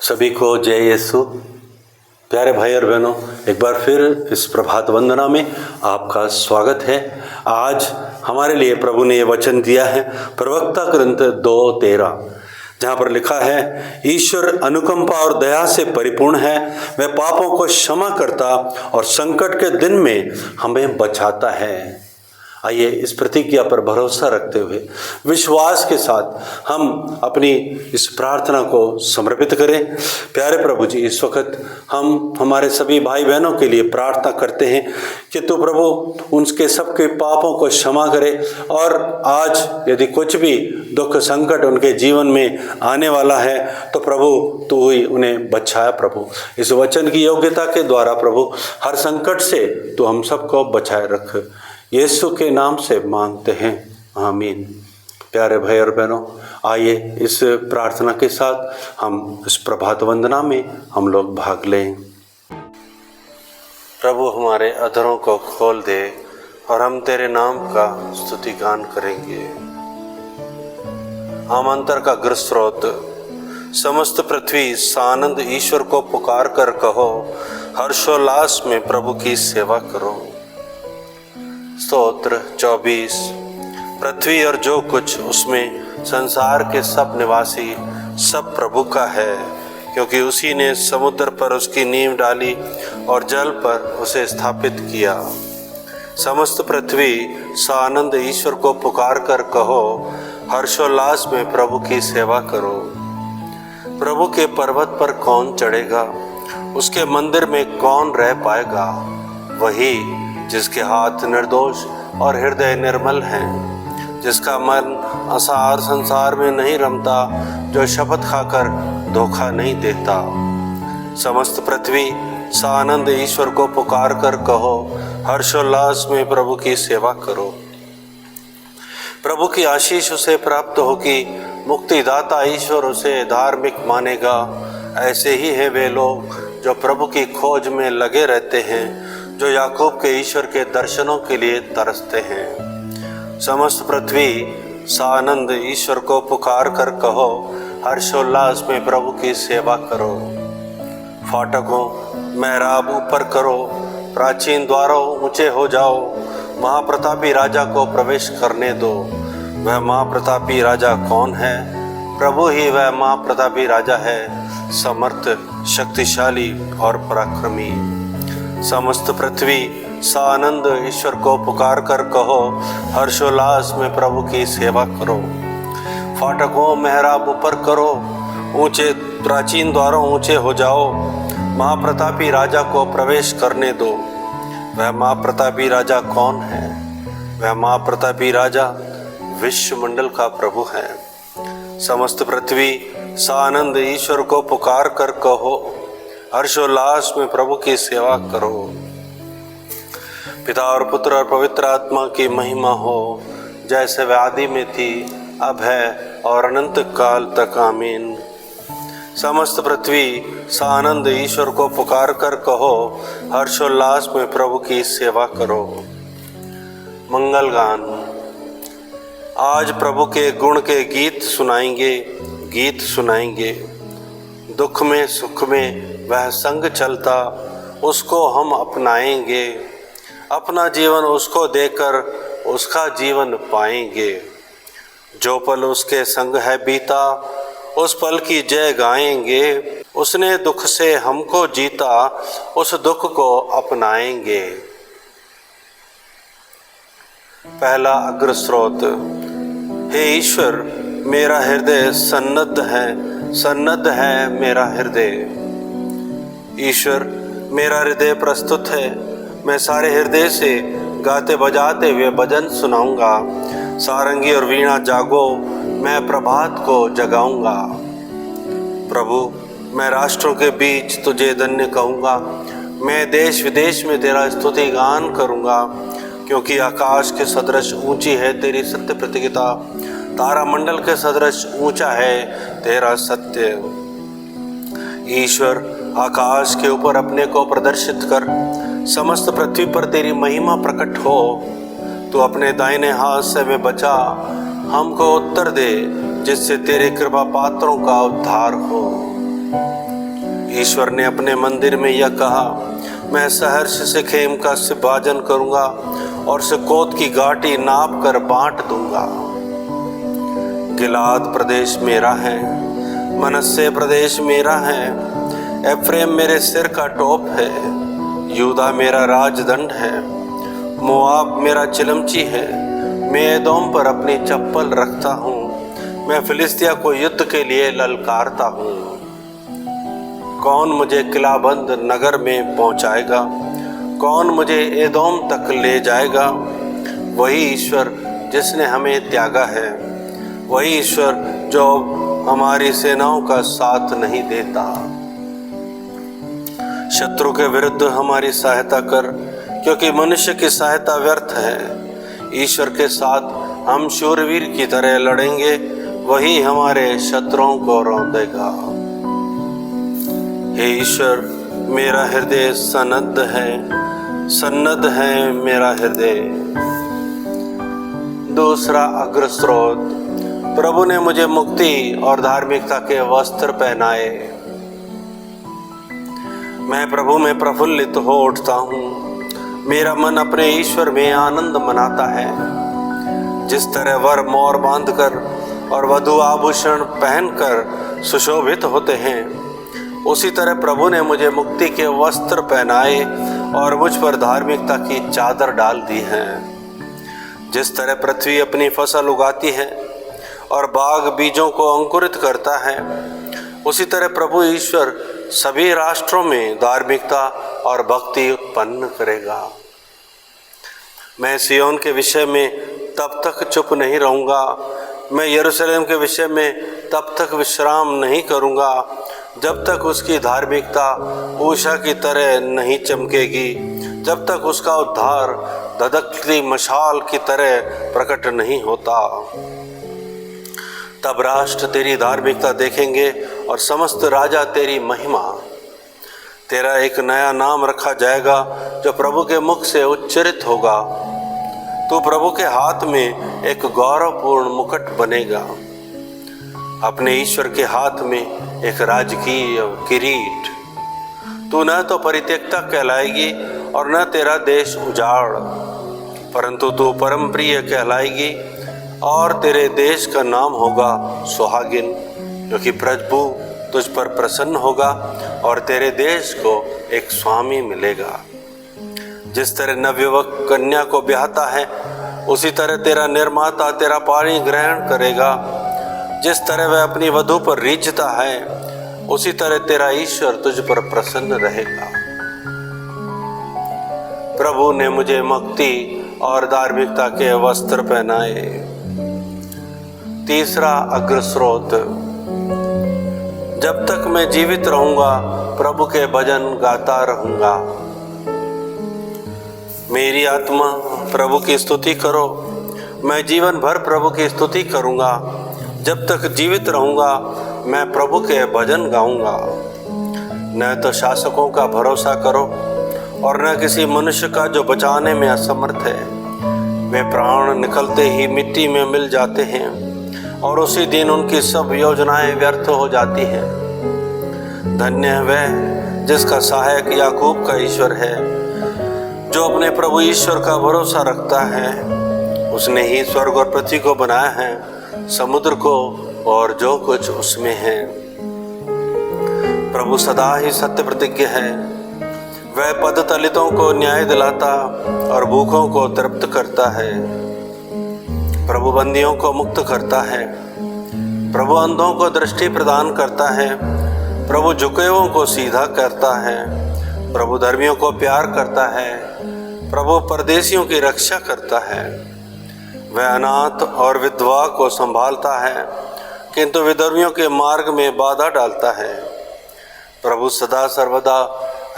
सभी को जय यीशु। प्यारे भाई और बहनों, एक बार फिर इस प्रभात वंदना में आपका स्वागत है। आज हमारे लिए प्रभु ने ये वचन दिया है प्रवक्ता ग्रंथ 2:13, जहाँ पर लिखा है, ईश्वर अनुकंपा और दया से परिपूर्ण है, वह पापों को क्षमा करता और संकट के दिन में हमें बचाता है। आइए इस प्रतिज्ञा पर भरोसा रखते हुए विश्वास के साथ हम अपनी इस प्रार्थना को समर्पित करें। प्यारे प्रभु जी, इस वक्त हम हमारे सभी भाई बहनों के लिए प्रार्थना करते हैं कि तू प्रभु उनके सबके पापों को क्षमा करे, और आज यदि कुछ भी दुख संकट उनके जीवन में आने वाला है तो प्रभु तू ही उन्हें बचाया। प्रभु इस वचन की योग्यता के द्वारा प्रभु हर संकट से तू हम सबको बचाए रख, यीशु के नाम से मांगते हैं, आमीन। प्यारे भाई और बहनों, आइए इस प्रार्थना के साथ हम इस प्रभात वंदना में हम लोग भाग लें। प्रभु हमारे अधरों को खोल दे और हम तेरे नाम का स्तुति गान करेंगे। हम अंतर का अग्र स्रोत समस्त पृथ्वी सानंद ईश्वर को पुकार कर कहो, हर्षोल्लास में प्रभु की सेवा करो। स्तोत्र 24। पृथ्वी और जो कुछ उसमें, संसार के सब निवासी, सब प्रभु का है, क्योंकि उसी ने समुद्र पर उसकी नींव डाली और जल पर उसे स्थापित किया। समस्त पृथ्वी सानंद ईश्वर को पुकार कर कहो, हर्षोल्लास में प्रभु की सेवा करो। प्रभु के पर्वत पर कौन चढ़ेगा, उसके मंदिर में कौन रह पाएगा? वही जिसके हाथ निर्दोष और हृदय निर्मल हैं, जिसका मन असार संसार में नहीं रमता, जो शपथ खाकर धोखा नहीं देता। समस्त पृथ्वी सानंद ईश्वर को पुकार कर कहो, हर्षोल्लास में प्रभु की सेवा करो। प्रभु की आशीष उसे प्राप्त होगी, मुक्तिदाता ईश्वर उसे धार्मिक मानेगा। ऐसे ही है वे लोग जो प्रभु की खोज में लगे रहते हैं, जो याकूब के ईश्वर के दर्शनों के लिए तरसते हैं। समस्त पृथ्वी सानंद ईश्वर को पुकार कर कहो, हर्षोल्लास में प्रभु की सेवा करो। फाटकों मेहराब ऊपर करो, प्राचीन द्वारों ऊंचे हो जाओ, महाप्रतापी राजा को प्रवेश करने दो। वह महाप्रतापी राजा कौन है? प्रभु ही वह महाप्रतापी राजा है, समर्थ, शक्तिशाली और पराक्रमी। समस्त पृथ्वी सानंद ईश्वर को पुकार कर कहो, हर्षोल्लास में प्रभु की सेवा करो। फाटकों मेहराब ऊपर करो, ऊंचे प्राचीन द्वारों ऊंचे हो जाओ, महाप्रतापी राजा को प्रवेश करने दो। वह महाप्रतापी राजा कौन है? वह महाप्रतापी राजा विश्व मंडल का प्रभु है। समस्त पृथ्वी सानंद ईश्वर को पुकार कर कहो, हर्षोल्लास में प्रभु की सेवा करो। पिता और पुत्र और पवित्र आत्मा की महिमा हो, जैसे वह आदि में थी, अब है और अनंत काल तक, आमीन। समस्त पृथ्वी सानंद ईश्वर को पुकार कर कहो, हर्षोल्लास में प्रभु की सेवा करो। मंगल गान। आज प्रभु के गुण के गीत सुनाएंगे। दुख में सुख में वह संग चलता, उसको हम अपनाएंगे। अपना जीवन उसको देकर उसका जीवन पाएंगे। जो पल उसके संग है बीता, उस पल की जय गाएंगे। उसने दुख से हमको जीता, उस दुख को अपनाएंगे। पहला अग्र स्रोत। हे ईश्वर, मेरा हृदय सन्नद्ध है मेरा हृदय। ईश्वर, मेरा हृदय प्रस्तुत है, मैं सारे हृदय से गाते बजाते हुए भजन सुनाऊंगा। सारंगी और वीणा जागो, मैं प्रभात को जगाऊंगा। प्रभु, मैं राष्ट्रों के बीच तुझे धन्य कहूँगा, मैं देश विदेश में तेरा स्तुति गान करूँगा। क्योंकि आकाश के सदृश ऊंची है तेरी सत्य प्रतिज्ञा, तारा मंडल के सदृश ऊंचा है तेरा सत्य। ईश्वर, आकाश के ऊपर अपने को प्रदर्शित कर, समस्त पृथ्वी पर तेरी महिमा प्रकट हो। तू अपने दाहिने हाथ से हमें बचा, हमको उत्तर दे, जिससे तेरे कृपा पात्रों का उद्धार हो। ईश्वर ने अपने मंदिर में यह कहा, मैं सहर्ष से खेम का विभाजन करूंगा और सुक्कोत की घाटी नाप कर बांट दूंगा। गिलाद प्रदेश मेरा है, मनस्से प्रदेश मेरा है, एफ्रेम मेरे सिर का टोप है, यूदा मेरा राजदंड है, मोआब मेरा चिलमची है, मैं एदोम पर अपनी चप्पल रखता हूँ, मैं फिलिस्तिया को युद्ध के लिए ललकारता हूँ। कौन मुझे किलाबंद नगर में पहुँचाएगा, कौन मुझे एदोम तक ले जाएगा? वही ईश्वर जिसने हमें त्यागा है, वही ईश्वर जो हमारी सेनाओं का साथ नहीं देता। शत्रु के विरुद्ध हमारी सहायता कर, क्योंकि मनुष्य की सहायता व्यर्थ है। ईश्वर के साथ हम शूरवीर की तरह लड़ेंगे, वही हमारे शत्रुओं को रौंदेगा। हे ईश्वर, मेरा हृदय सन्नद्ध है मेरा हृदय। दूसरा अग्र स्रोत। प्रभु ने मुझे मुक्ति और धार्मिकता के वस्त्र पहनाए। मैं प्रभु में प्रफुल्लित हो उठता हूँ, मेरा मन अपने ईश्वर में आनंद मनाता है। जिस तरह वर मोर बांधकर और वधु आभूषण पहनकर सुशोभित होते हैं, उसी तरह प्रभु ने मुझे मुक्ति के वस्त्र पहनाए और मुझ पर धार्मिकता की चादर डाल दी है। जिस तरह पृथ्वी अपनी फसल उगाती है और बाग बीजों को अंकुरित करता है, उसी तरह प्रभु ईश्वर सभी राष्ट्रों में धार्मिकता और भक्ति उत्पन्न करेगा। मैं सियोन के विषय में तब तक चुप नहीं रहूँगा, मैं यरूशलेम के विषय में तब तक विश्राम नहीं करूँगा, जब तक उसकी धार्मिकता उषा की तरह नहीं चमकेगी, जब तक उसका उद्धार धधकती मशाल की तरह प्रकट नहीं होता। तब राष्ट्र तेरी धार्मिकता देखेंगे और समस्त राजा तेरी महिमा। तेरा एक नया नाम रखा जाएगा जो प्रभु के मुख से उच्चरित होगा। तू प्रभु के हाथ में एक गौरवपूर्ण मुकुट बनेगा, अपने ईश्वर के हाथ में एक राजकीय किरीट। तू न तो परित्यक्ता कहलाएगी और न तेरा देश उजाड़, परंतु तू परम प्रिय कहलाएगी और तेरे देश का नाम होगा सुहागिन, क्योंकि प्रभु तुझ पर प्रसन्न होगा और तेरे देश को एक स्वामी मिलेगा। जिस तरह नवयुवक कन्या को ब्याहता है, उसी तरह तेरा निर्माता तेरा पाणी ग्रहण करेगा। जिस तरह वह अपनी वधू पर रीझता है, उसी तरह तेरा ईश्वर तुझ पर प्रसन्न रहेगा। प्रभु ने मुझे मुक्ति और धार्मिकता के वस्त्र पहनाए। तीसरा अग्र स्रोत। जब तक मैं जीवित रहूंगा, प्रभु के भजन गाता रहूंगा। मेरी आत्मा प्रभु की स्तुति करो, मैं जीवन भर प्रभु की स्तुति करूंगा। जब तक जीवित रहूंगा, मैं प्रभु के भजन गाऊंगा। न तो शासकों का भरोसा करो और न किसी मनुष्य का जो बचाने में असमर्थ है। वे प्राण निकलते ही मिट्टी में मिल जाते हैं और उसी दिन उनकी सब योजनाएं व्यर्थ हो जाती हैं। धन्य है वह जिसका सहायक याकूब का ईश्वर है, जो अपने प्रभु ईश्वर का भरोसा रखता है। उसने ही स्वर्ग और पृथ्वी को बनाया है, समुद्र को और जो कुछ उसमें है। प्रभु सदा ही सत्य प्रतिज्ञ है। वह पद दलितों को न्याय दिलाता और भूखों को तृप्त करता है। प्रभु बंदियों को मुक्त करता है। प्रभु अंधों को दृष्टि प्रदान करता है। प्रभु झुके हुओं को सीधा करता है। प्रभु धर्मियों को प्यार करता है। प्रभु परदेशियों की रक्षा करता है। वह अनाथ और विधवा को संभालता है, किंतु विधर्मियों के मार्ग में बाधा डालता है। प्रभु सदा सर्वदा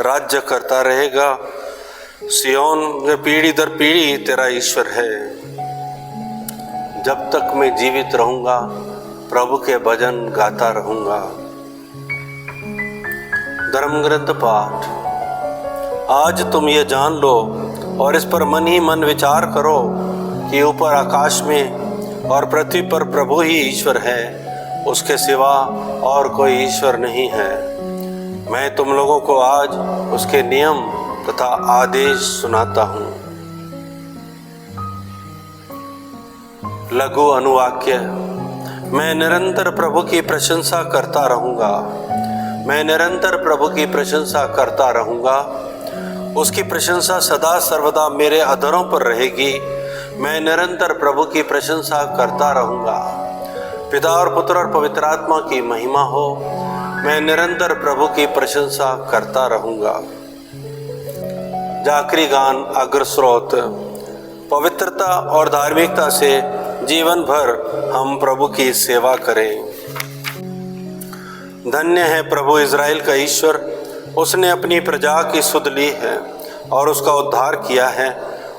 राज्य करता रहेगा। सियोन में पीढ़ी दर पीढ़ी तेरा ईश्वर है। जब तक मैं जीवित रहूंगा, प्रभु के भजन गाता रहूंगा। धर्म ग्रंथ पाठ। आज तुम ये जान लो और इस पर मन ही मन विचार करो कि ऊपर आकाश में और पृथ्वी पर प्रभु ही ईश्वर है, उसके सिवा और कोई ईश्वर नहीं है। मैं तुम लोगों को आज उसके नियम तथा आदेश सुनाता हूँ। लघु अनुवाक्य। मैं निरंतर प्रभु की प्रशंसा करता रहूँगा। मैं निरंतर प्रभु की प्रशंसा करता रहूँगा। उसकी प्रशंसा सदा सर्वदा मेरे अधरों पर रहेगी। मैं निरंतर प्रभु की प्रशंसा करता रहूँगा। पिता और पुत्र और पवित्र आत्मा की महिमा हो। मैं निरंतर प्रभु की प्रशंसा करता रहूँगा। जाकरी गान अग्र स्रोत। पवित्रता और धार्मिकता से जीवन भर हम प्रभु की सेवा करें। धन्य है प्रभु इज़राइल का ईश्वर, उसने अपनी प्रजा की सुध ली है और उसका उद्धार किया है।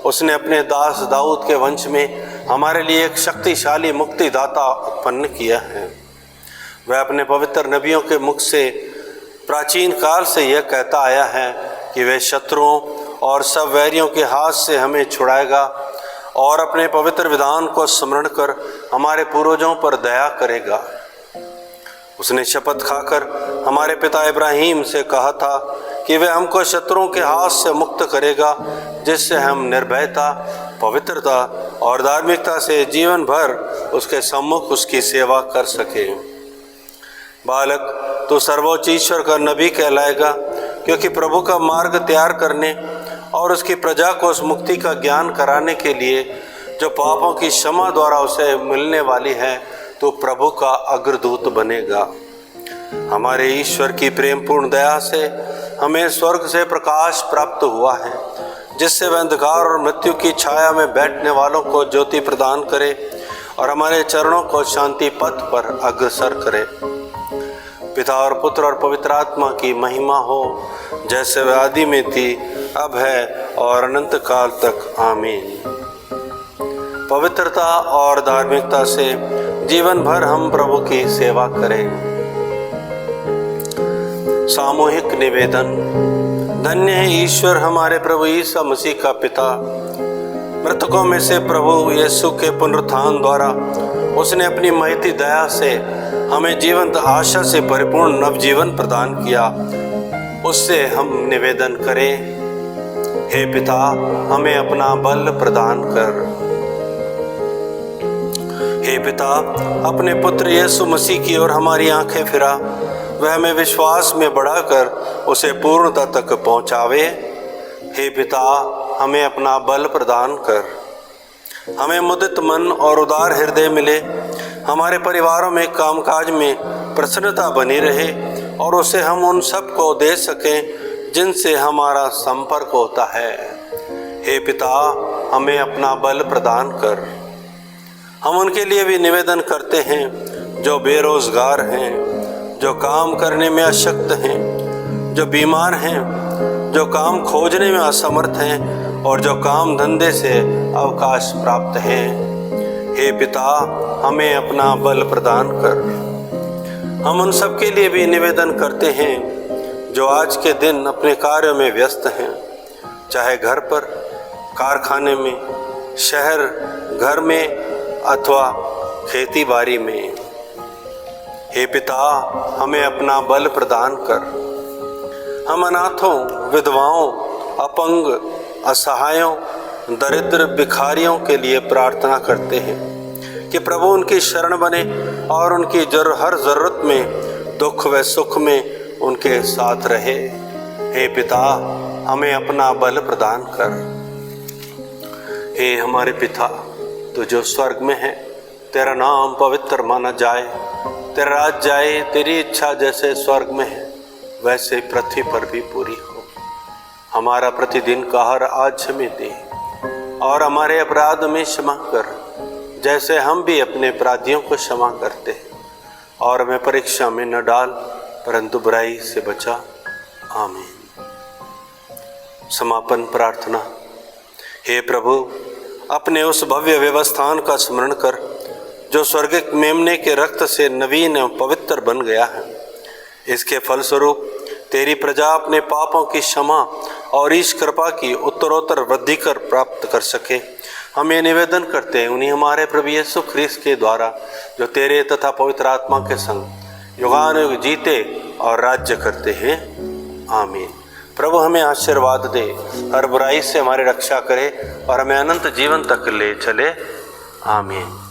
उसने अपने दास दाऊद के वंश में हमारे लिए एक शक्तिशाली मुक्तिदाता उत्पन्न किया है। वह अपने पवित्र नबियों के मुख से प्राचीन काल से यह कहता आया है कि वह शत्रुओं और सब वैरियों के हाथ से हमें छुड़ाएगा और अपने पवित्र विधान को स्मरण कर हमारे पूर्वजों पर दया करेगा। उसने शपथ खाकर हमारे पिता इब्राहिम से कहा था कि वह हमको शत्रुओं के हाथ से मुक्त करेगा, जिससे हम निर्भयता, पवित्रता और धार्मिकता से जीवन भर उसके सम्मुख उसकी सेवा कर सकें। बालक, तू सर्वोच्च ईश्वर का नबी कहलाएगा, क्योंकि प्रभु का मार्ग तैयार करने और उसकी प्रजा को उस मुक्ति का ज्ञान कराने के लिए जो पापों की क्षमा द्वारा उसे मिलने वाली है, तो प्रभु का अग्रदूत बनेगा। हमारे ईश्वर की प्रेमपूर्ण दया से हमें स्वर्ग से प्रकाश प्राप्त हुआ है, जिससे वह अंधकार और मृत्यु की छाया में बैठने वालों को ज्योति प्रदान करे और हमारे चरणों को शांति पथ पर अग्रसर करे। पिता और पुत्र और पवित्र आत्मा की महिमा हो, जैसे वह आदि में थी, अब है और अनंत काल तक। आमीन। पवित्रता और धार्मिकता से जीवन भर हम प्रभु की सेवा करें। सामूहिक निवेदन। धन्य है ईश्वर हमारे प्रभु यीशु मसीह का पिता। मृतकों में से प्रभु यीशु के पुनरुत्थान द्वारा उसने अपनी महती दया से हमें जीवंत आशा से परिपूर्ण नवजीवन प्रदान किया। उससे हम निवेदन करें, हे पिता, हमें अपना बल प्रदान कर। हे पिता, अपने पुत्र यीशु मसीह की ओर हमारी आंखें फिरा, वह हमें विश्वास में बढ़ाकर उसे पूर्णता तक पहुँचावे। हे पिता, हमें अपना बल प्रदान कर। हमें मुदित मन और उदार हृदय मिले, हमारे परिवारों में कामकाज में प्रसन्नता बनी रहे और उसे हम उन सब को दे सकें जिनसे हमारा संपर्क होता है। हे पिता, हमें अपना बल प्रदान कर। हम उनके लिए भी निवेदन करते हैं जो बेरोजगार हैं, जो काम करने में अशक्त हैं, जो बीमार हैं, जो काम खोजने में असमर्थ हैं और जो काम धंधे से अवकाश प्राप्त हैं। हे पिता, हमें अपना बल प्रदान कर। हम उन सब के लिए भी निवेदन करते हैं जो आज के दिन अपने कार्यों में व्यस्त हैं, चाहे घर पर, कारखाने में, शहर, घर में अथवा खेती बाड़ी में। हे पिता, हमें अपना बल प्रदान कर। हम अनाथों, विधवाओं, अपंग, असहायों, दरिद्र, भिखारियों के लिए प्रार्थना करते हैं कि प्रभु उनकी शरण बने और उनकी हर ज़रूरत में, दुख व सुख में उनके साथ रहे। हे पिता, हमें अपना बल प्रदान कर। हे हमारे पिता, तो जो स्वर्ग में है, तेरा नाम पवित्र माना जाए, तेरा राज्य आए, तेरी इच्छा जैसे स्वर्ग में है वैसे पृथ्वी पर भी पूरी हो। हमारा प्रतिदिन का आहार आज हमें दे और हमारे अपराध में क्षमा कर, जैसे हम भी अपने अपराधियों को क्षमा करते हैं, और हमें परीक्षा में न डाल परंतु बुराई से बचा। आमीन। समापन प्रार्थना। हे प्रभु, अपने उस भव्य व्यवस्थान का स्मरण कर जो स्वर्गिक मेमने के रक्त से नवीन एवं पवित्र बन गया है। इसके फलस्वरूप तेरी प्रजा अपने पापों की क्षमा और इस कृपा की उत्तरोत्तर वृद्धि कर प्राप्त कर सके। हम ये निवेदन करते हैं उन्हीं हमारे प्रभु यीशु ख्रीस्त के द्वारा, जो तेरे तथा पवित्र आत्मा के संग युगानुयुग जीते और राज्य करते हैं। आमीन। प्रभु हमें आशीर्वाद दे, हर बुराई से हमारी रक्षा करे और हमें अनंत जीवन तक ले चले। आमीन।